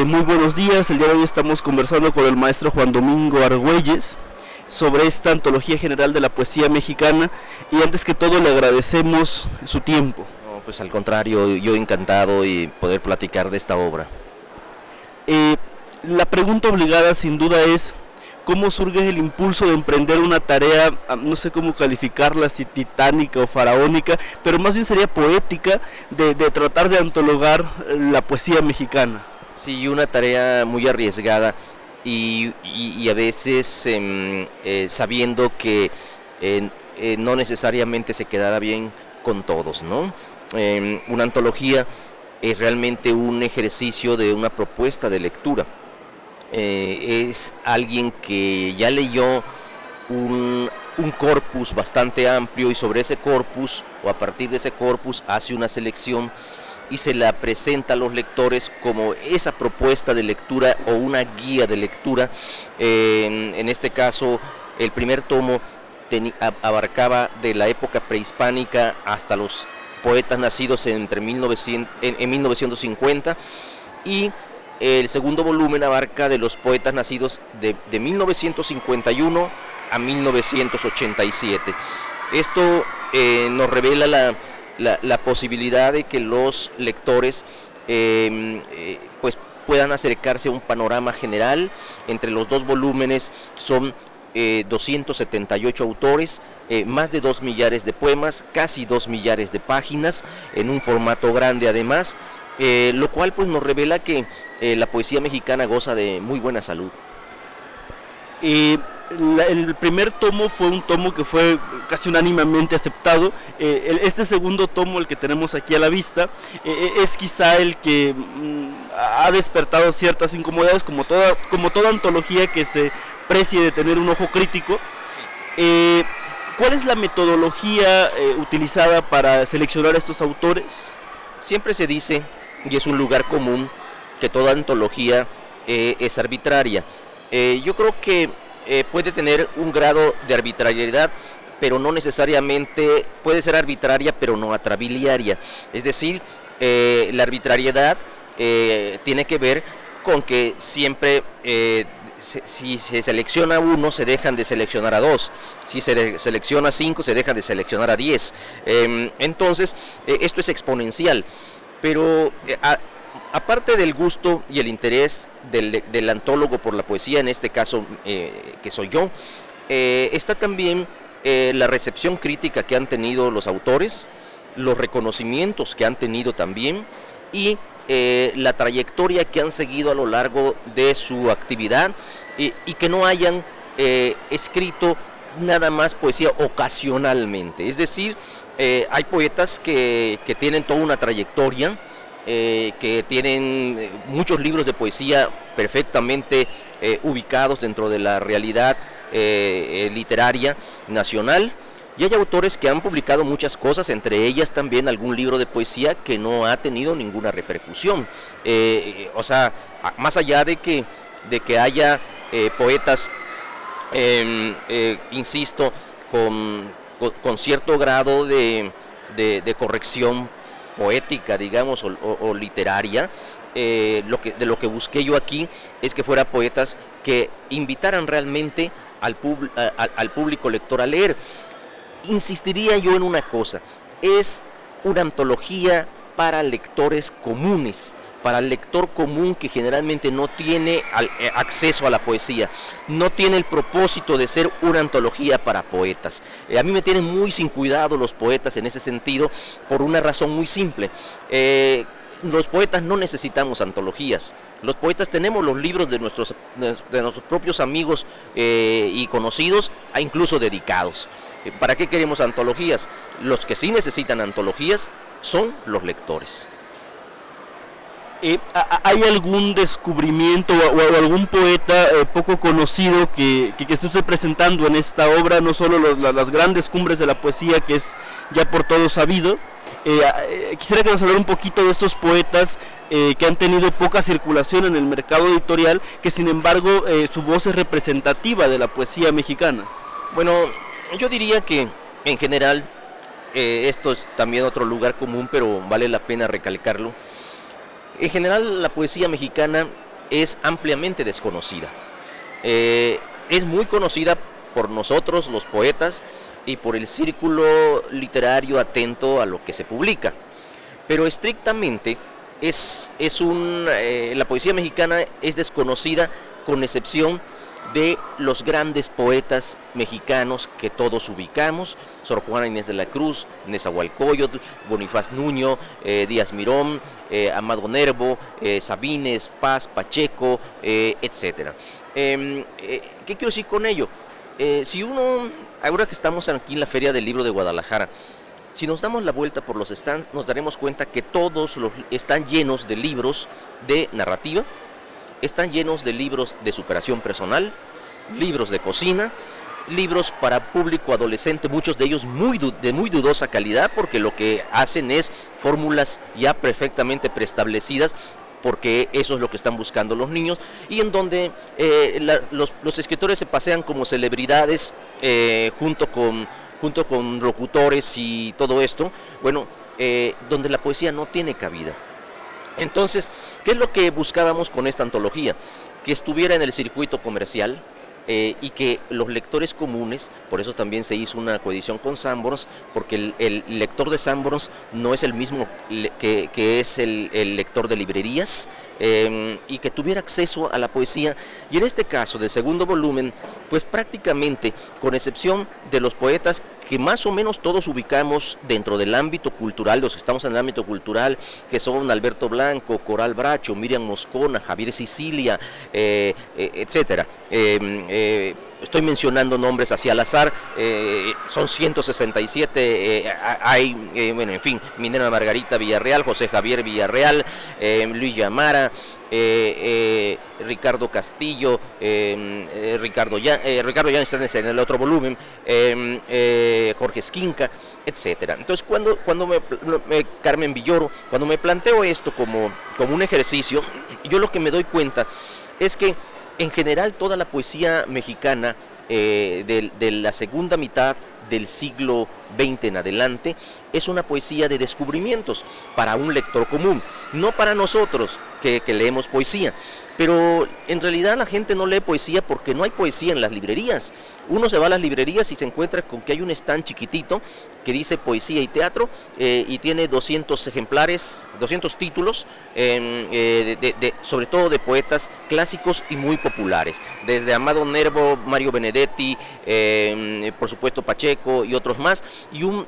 Muy buenos días, el día de hoy estamos conversando con el maestro Juan Domingo Argüelles sobre esta antología general de la poesía mexicana y antes que todo le agradecemos su tiempo. No, pues al contrario, yo encantado y poder platicar de esta obra. La pregunta obligada sin duda es ¿cómo surge el impulso de emprender una tarea, no sé cómo calificarla, si titánica o faraónica, pero más bien sería poética, de tratar de antologar la poesía mexicana? Sí, una tarea muy arriesgada y a veces sabiendo que no necesariamente se quedará bien con todos, ¿no? Una antología es realmente un ejercicio de una propuesta de lectura. Es alguien que ya leyó un corpus bastante amplio y sobre ese corpus o a partir de ese corpus hace una selección y se la presenta a los lectores como esa propuesta de lectura o una guía de lectura. En este caso, el primer tomo abarcaba de la época prehispánica hasta los poetas nacidos en 1950 y el segundo volumen abarca de los poetas nacidos de 1951 a 1987. Esto nos revela la posibilidad de que los lectores pues puedan acercarse a un panorama general. Entre los dos volúmenes son 278 autores, más de 2 millares de poemas, casi 2 millares de páginas, en un formato grande además, lo cual pues nos revela que la poesía mexicana goza de muy buena salud. El primer tomo fue un tomo que fue casi unánimemente aceptado. Este segundo tomo, el que tenemos aquí a la vista, es quizá el que ha despertado ciertas incomodidades, como toda antología que se precie de tener un ojo crítico. ¿Cuál es la metodología utilizada para seleccionar a estos autores? Siempre se dice, y es un lugar común, que toda antología es arbitraria. Yo creo que puede tener un grado de arbitrariedad, pero no necesariamente puede ser arbitraria, pero no atrabiliaria. Es decir, la arbitrariedad tiene que ver con que siempre si se selecciona a uno, se dejan de seleccionar a 2. Si se selecciona a 5, se dejan de seleccionar a 10. Entonces, esto es exponencial. Pero aparte del gusto y el interés del antólogo por la poesía, en este caso que soy yo, está también la recepción crítica que han tenido los autores, los reconocimientos que han tenido también y la trayectoria que han seguido a lo largo de su actividad y que no hayan escrito nada más poesía ocasionalmente. Es decir, hay poetas que tienen toda una trayectoria, que tienen muchos libros de poesía perfectamente ubicados dentro de la realidad literaria nacional, y hay autores que han publicado muchas cosas, entre ellas también algún libro de poesía que no ha tenido ninguna repercusión. O sea, más allá de que haya poetas, insisto, con cierto grado de corrección poética, digamos, o literaria, de lo que busqué yo aquí es que fueran poetas que invitaran realmente al público lector a leer. Insistiría yo en una cosa, es una antología para lectores comunes, para el lector común que generalmente no tiene acceso a la poesía, no tiene el propósito de ser una antología para poetas. A mí me tienen muy sin cuidado los poetas en ese sentido, por una razón muy simple. Los poetas no necesitamos antologías. Los poetas tenemos los libros de nuestros propios amigos y conocidos, e incluso dedicados. ¿Para qué queremos antologías? Los que sí necesitan antologías son los lectores. ¿Hay algún descubrimiento o algún poeta poco conocido que esté usted presentando en esta obra? No solo las grandes cumbres de la poesía, que es ya por todos sabido. Quisiera que nos hablara un poquito de estos poetas que han tenido poca circulación en el mercado editorial, que sin embargo su voz es representativa de la poesía mexicana. Bueno, yo diría que en general, esto es también otro lugar común, pero vale la pena recalcarlo. En general, la poesía mexicana es ampliamente desconocida. Es muy conocida por nosotros, los poetas, y por el círculo literario atento a lo que se publica. Pero estrictamente, la poesía mexicana es desconocida con excepción de los grandes poetas mexicanos que todos ubicamos: Sor Juana Inés de la Cruz, Nezahualcóyotl, Bonifaz Nuño, Díaz Mirón, Amado Nervo, Sabines, Paz, Pacheco, etc. ¿Qué quiero decir con ello? Si uno, ahora que estamos aquí en la Feria del Libro de Guadalajara, si nos damos la vuelta por los stands, nos daremos cuenta que todos están llenos de libros de narrativa, están llenos de libros de superación personal, libros de cocina, libros para público adolescente, muchos de ellos de muy dudosa calidad, porque lo que hacen es fórmulas ya perfectamente preestablecidas, porque eso es lo que están buscando los niños, y en donde los escritores se pasean como celebridades junto con locutores y todo esto, bueno, donde la poesía no tiene cabida. Entonces, ¿qué es lo que buscábamos con esta antología? Que estuviera en el circuito comercial, y que los lectores comunes, por eso también se hizo una coedición con Sanborns, porque el lector de Sanborns no es el mismo que es el lector de librerías, y que tuviera acceso a la poesía. Y en este caso del segundo volumen, pues prácticamente, con excepción de los poetas que más o menos todos ubicamos dentro del ámbito cultural, los que estamos en el ámbito cultural, que son Alberto Blanco, Coral Bracho, Miriam Moscona, Javier Sicilia, etcétera. Estoy mencionando nombres así al azar, son 167, bueno, en fin, Minerva Margarita Villarreal, José Javier Villarreal, Luis Llamara, Ricardo Castillo, Ricardo Llanes en el otro volumen, Jorge Esquinca, etcétera. Entonces, cuando Carmen Villoro, cuando me planteo esto como un ejercicio, yo lo que me doy cuenta es que en general toda la poesía mexicana de la segunda mitad del siglo XX en adelante es una poesía de descubrimientos para un lector común, no para nosotros que leemos poesía. Pero en realidad la gente no lee poesía porque no hay poesía en las librerías. Uno se va a las librerías y se encuentra con que hay un stand chiquitito que dice poesía y teatro, y tiene 200 ejemplares, 200 títulos, sobre todo de poetas clásicos y muy populares, desde Amado Nervo, Mario Benedetti, por supuesto Pacheco y otros más,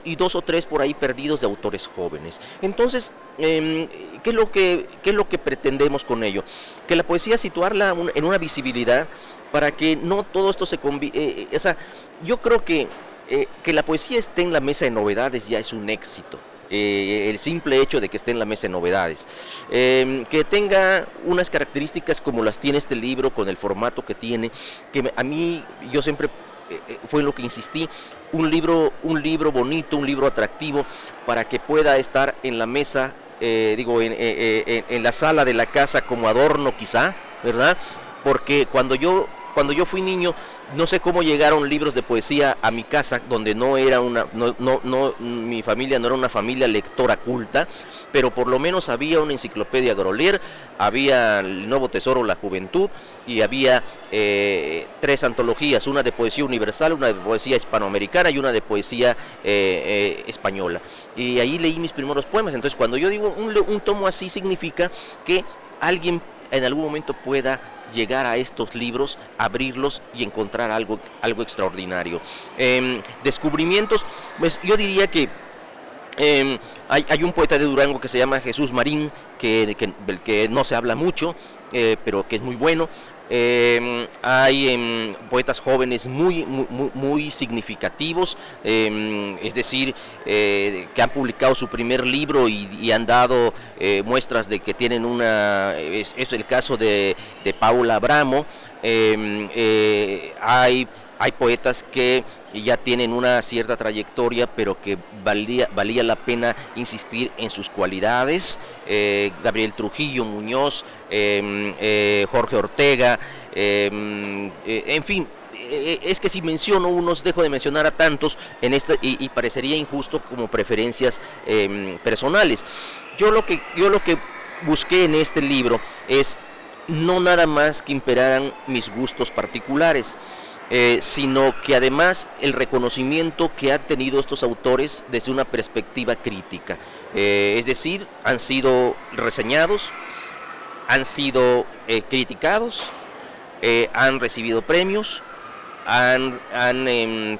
y dos o tres por ahí perdidos de autores jóvenes. Entonces, ¿qué es lo que pretendemos con ello? Que la poesía situarla en una visibilidad para que no todo esto se yo creo que la poesía esté en la mesa de novedades ya es un éxito. El simple hecho de que esté en la mesa de novedades, que tenga unas características como las tiene este libro, con el formato que tiene, que a mí, yo siempre fue en lo que insistí, un libro bonito, un libro atractivo, para que pueda estar en la mesa, en la sala de la casa como adorno quizá, ¿verdad? Porque cuando yo fui niño, no sé cómo llegaron libros de poesía a mi casa, donde mi familia no era una familia lectora culta, pero por lo menos había una enciclopedia Grolier, había el Nuevo Tesoro, La Juventud, y había 3 antologías, una de poesía universal, una de poesía hispanoamericana y una de poesía española. Y ahí leí mis primeros poemas. Entonces, cuando yo digo un tomo así, significa que alguien en algún momento pueda llegar a estos libros, abrirlos y encontrar algo extraordinario. Descubrimientos, pues yo diría que hay un poeta de Durango que se llama Jesús Marín, del que no se habla mucho, pero que es muy bueno. Hay poetas jóvenes muy significativos, es decir, que han publicado su primer libro y han dado muestras de que tienen es el caso de Paula Abramo. Hay poetas que ya tienen una cierta trayectoria, pero que valía la pena insistir en sus cualidades. Gabriel Trujillo Muñoz, Jorge Ortega, en fin. Es que si menciono unos, dejo de mencionar a tantos y parecería injusto como preferencias personales. Yo lo que busqué en este libro es no nada más que imperaran mis gustos particulares, sino que además el reconocimiento que han tenido estos autores desde una perspectiva crítica. Es decir, han sido reseñados, han sido criticados, han recibido premios, han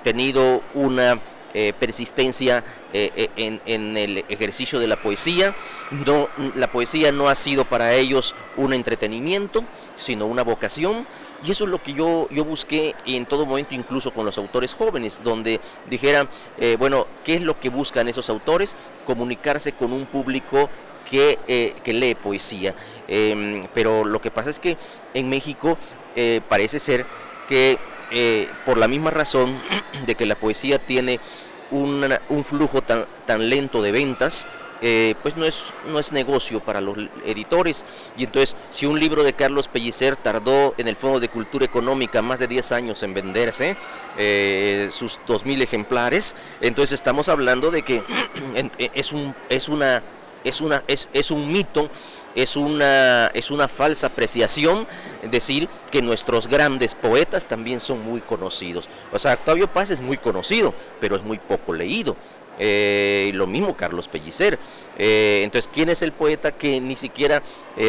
tenido una persistencia en el ejercicio de la poesía. No, la poesía no ha sido para ellos un entretenimiento, sino una vocación, y eso es lo que yo busqué en todo momento, incluso con los autores jóvenes, donde dijeran, bueno, ¿qué es lo que buscan esos autores? Comunicarse con un público que lee poesía. Pero lo que pasa es que en México parece ser que por la misma razón de que la poesía tiene un flujo tan lento de ventas, pues no es negocio para los editores. Y entonces, si un libro de Carlos Pellicer tardó en el Fondo de Cultura Económica más de 10 años en venderse sus 2,000 ejemplares, entonces estamos hablando de que es un mito, es una falsa apreciación decir que nuestros grandes poetas también son muy conocidos. O sea, Octavio Paz es muy conocido, pero es muy poco leído. Lo mismo Carlos Pellicer. Entonces, ¿quién es el poeta que ni siquiera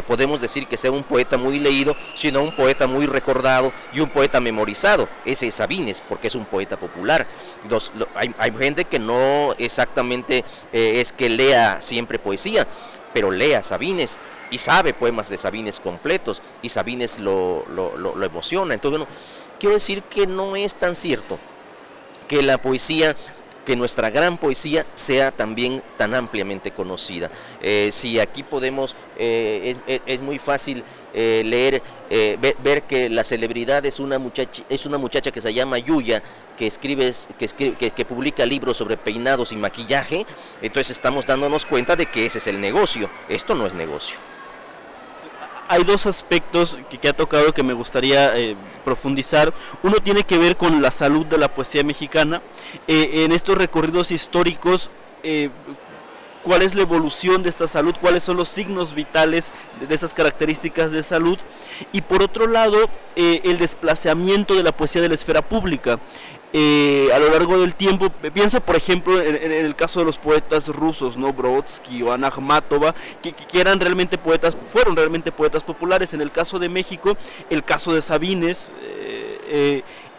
podemos decir que sea un poeta muy leído, sino un poeta muy recordado y un poeta memorizado? Ese es Sabines, porque es un poeta popular. Hay gente que no exactamente es que lea siempre poesía, pero lee a Sabines y sabe poemas de Sabines completos, y Sabines lo emociona. Entonces, bueno, quiero decir que no es tan cierto que la poesía, que nuestra gran poesía sea también tan ampliamente conocida. Si aquí podemos, es muy fácil leer, ver que la celebridad es una muchacha que se llama Yuya, que publica libros sobre peinados y maquillaje. Entonces estamos dándonos cuenta de que ese es el negocio. Esto no es negocio. Hay dos aspectos que ha tocado que me gustaría profundizar. Uno tiene que ver con la salud de la poesía mexicana. En estos recorridos históricos, ¿cuál es la evolución de esta salud? ¿Cuáles son los signos vitales de estas características de salud? Y por otro lado, el desplazamiento de la poesía de la esfera pública. A lo largo del tiempo, pienso por ejemplo en el caso de los poetas rusos, ¿no? Brodsky o Ana Akhmatova, que fueron realmente poetas populares. En el caso de México, el caso de Sabines,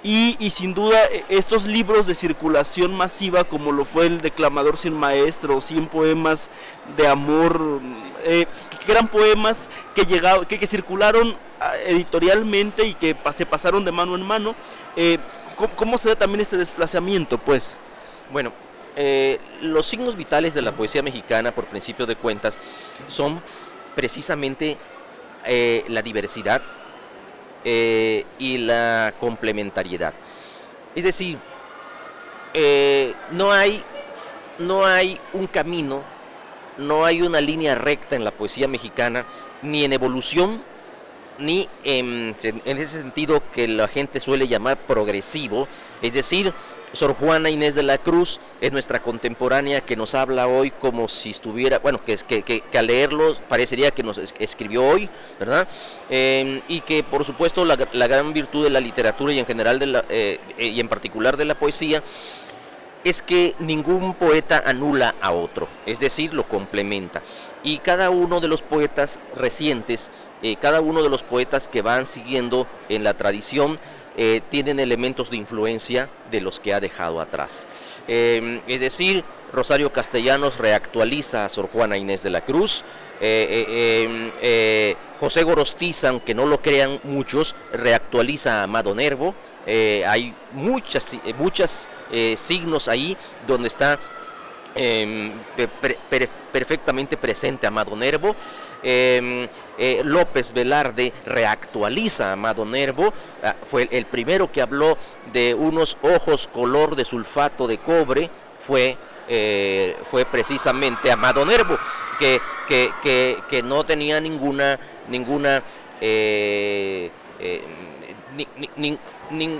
y sin duda estos libros de circulación masiva, como lo fue El declamador sin maestro, 100 poemas de amor, que eran poemas que circularon editorialmente y que se pasaron de mano en mano. ¿Cómo se da también este desplazamiento, pues? Bueno, los signos vitales de la poesía mexicana, por principio de cuentas, son precisamente la diversidad y la complementariedad. Es decir, no hay un camino, no hay una línea recta en la poesía mexicana, ni en evolución, ni en ese sentido que la gente suele llamar progresivo. Es decir, Sor Juana Inés de la Cruz es nuestra contemporánea, que nos habla hoy como si estuviera, bueno, que al leerlo parecería que nos escribió hoy, ¿verdad? Y que por supuesto la gran virtud de la literatura y en general y en particular de la poesía es que ningún poeta anula a otro, es decir, lo complementa. Y cada uno de los poetas recientes, cada uno de los poetas que van siguiendo en la tradición, tienen elementos de influencia de los que ha dejado atrás. Es decir, Rosario Castellanos reactualiza a Sor Juana Inés de la Cruz. José Gorostiza, aunque no lo crean muchos, reactualiza a Amado Nervo. Hay muchos signos ahí donde está perfectamente presente Amado Nervo. López Velarde reactualiza a Amado Nervo. Fue el primero que habló de unos ojos color de sulfato de cobre, fue precisamente Amado Nervo, que no tenía ninguna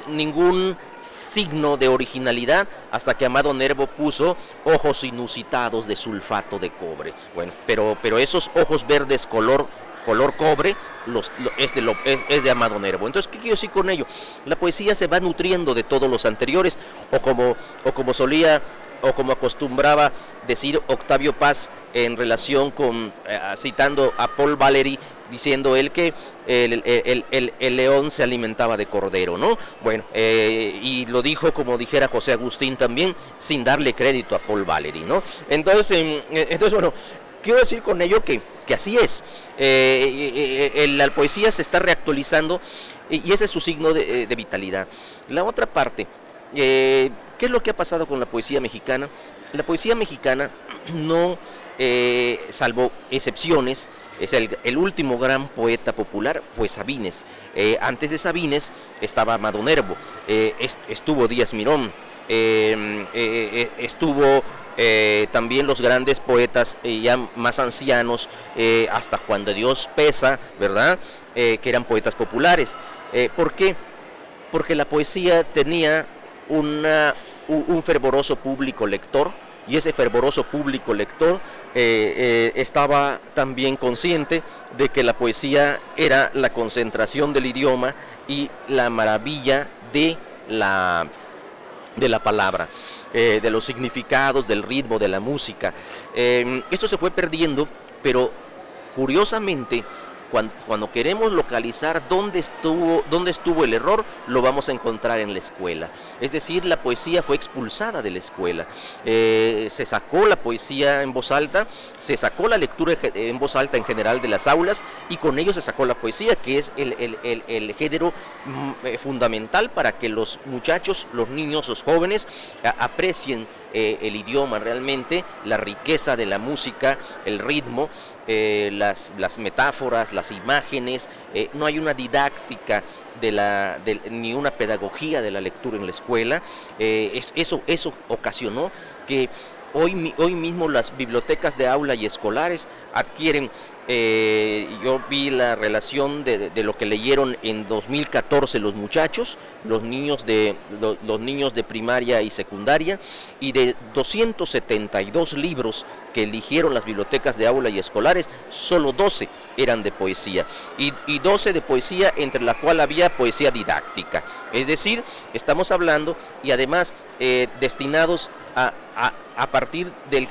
ningún signo de originalidad hasta que Amado Nervo puso ojos inusitados de sulfato de cobre. Bueno, pero esos ojos verdes color color cobre, es de Amado Nervo. Entonces, ¿qué quiero decir con ello? La poesía se va nutriendo de todos los anteriores, o como solía, o como acostumbraba decir Octavio Paz en relación con, citando a Paul Valéry, diciendo él que el león se alimentaba de cordero, ¿no? Bueno, y lo dijo como dijera José Agustín también, sin darle crédito a Paul Valéry, ¿no? Entonces, bueno, quiero decir con ello que así es. La poesía se está reactualizando y ese es su signo de vitalidad. La otra parte, ¿qué es lo que ha pasado con la poesía mexicana? La poesía mexicana no, salvo excepciones, es el último gran poeta popular fue Sabines. Antes de Sabines estaba Amado Nervo, estuvo Díaz Mirón, estuvo también los grandes poetas ya más ancianos, hasta Juan de Dios Peza, ¿verdad? Que eran poetas populares. ¿Por qué? Porque la poesía tenía un fervoroso público lector, y ese fervoroso público lector estaba también consciente de que la poesía era la concentración del idioma y la maravilla de la palabra, de los significados, del ritmo, de la música. Esto se fue perdiendo, pero curiosamente, cuando queremos localizar dónde estuvo el error, lo vamos a encontrar en la escuela. Es decir, la poesía fue expulsada de la escuela. Se sacó la poesía en voz alta, se sacó la lectura en voz alta en general de las aulas, y con ello se sacó la poesía, que es el género fundamental para que los muchachos, los niños, los jóvenes aprecien el idioma realmente, la riqueza de la música, el ritmo, las metáforas, las imágenes. No hay una didáctica ni una pedagogía de la lectura en la escuela. Eso ocasionó que hoy mismo las bibliotecas de aula y escolares adquieren, yo vi la relación de lo que leyeron en 2014 los muchachos, los niños de primaria y secundaria, y de 272 libros que eligieron las bibliotecas de aula y escolares, solo 12 eran de poesía, y 12 de poesía, entre la cual había poesía didáctica. Es decir, estamos hablando, y además destinados a partir del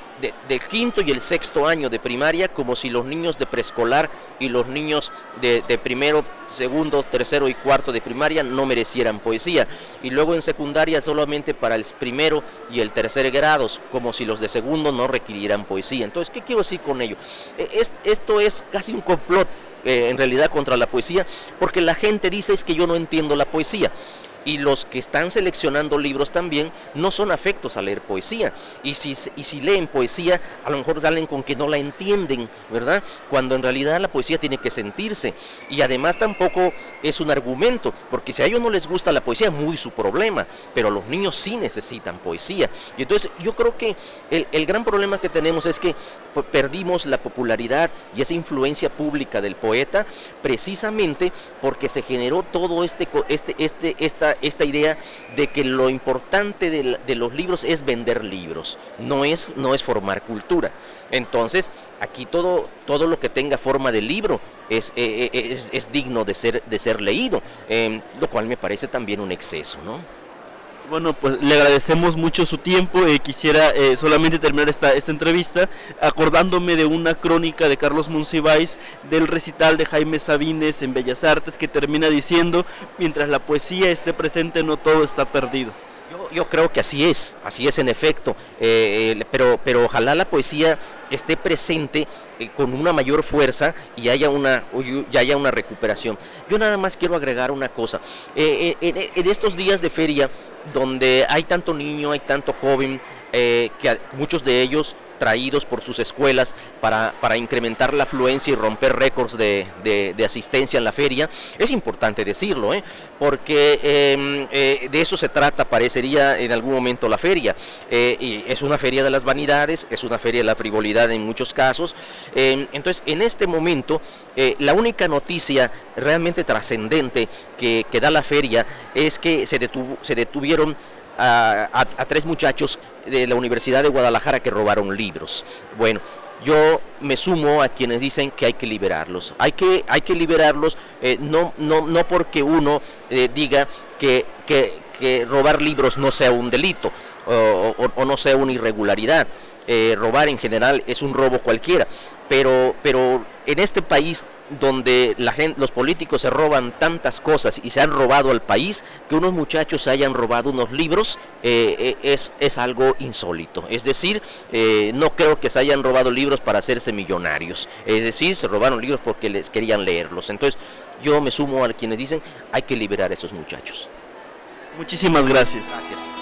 quinto y el sexto año de primaria, como si los niños de preescolar y los niños de primero, segundo, tercero y cuarto de primaria no merecieran poesía, y luego en secundaria solamente para el primero y el tercer grados, como si los de segundo no requirieran poesía. Entonces, ¿qué quiero decir con ello? Esto es casi un complot en realidad contra la poesía, porque la gente dice: es que yo no entiendo la poesía. Y los que están seleccionando libros también no son afectos a leer poesía, y si leen poesía, a lo mejor salen con que no la entienden, ¿verdad? Cuando en realidad la poesía tiene que sentirse, y además tampoco es un argumento, porque si a ellos no les gusta la poesía, es muy su problema, pero los niños sí necesitan poesía. Y entonces yo creo que el gran problema que tenemos es que perdimos la popularidad y esa influencia pública del poeta, precisamente porque se generó todo esta idea de que lo importante de los libros es vender libros, no es formar cultura. Entonces, aquí todo lo que tenga forma de libro es digno de ser leído, lo cual me parece también un exceso, ¿no? Bueno, pues le agradecemos mucho su tiempo. Quisiera solamente terminar esta entrevista acordándome de una crónica de Carlos Monsiváis del recital de Jaime Sabines en Bellas Artes, que termina diciendo: mientras la poesía esté presente, no todo está perdido. Yo creo que así es en efecto, pero ojalá la poesía esté presente con una mayor fuerza y haya una recuperación. Yo nada más quiero agregar una cosa. En estos días de feria, donde hay tanto niño, hay tanto joven, que muchos de ellos traídos por sus escuelas para incrementar la afluencia y romper récords de asistencia en la feria, es importante decirlo, porque de eso se trata, parecería en algún momento la feria, y es una feria de las vanidades, es una feria de la frivolidad en muchos casos. Entonces, en este momento, la única noticia realmente trascendente que da la feria es que se detuvieron a 3 muchachos de la Universidad de Guadalajara que robaron libros. Bueno, Yo me sumo a quienes dicen que hay que liberarlos. Hay que liberarlos, no porque uno diga que robar libros no sea un delito o no sea una irregularidad. Robar en general es un robo cualquiera, pero en este país donde los políticos se roban tantas cosas y se han robado al país, que unos muchachos hayan robado unos libros es algo insólito. Es decir, no creo que se hayan robado libros para hacerse millonarios, es decir, se robaron libros porque les querían leerlos. Entonces yo me sumo a quienes dicen hay que liberar a esos muchachos. Muchísimas gracias. Gracias.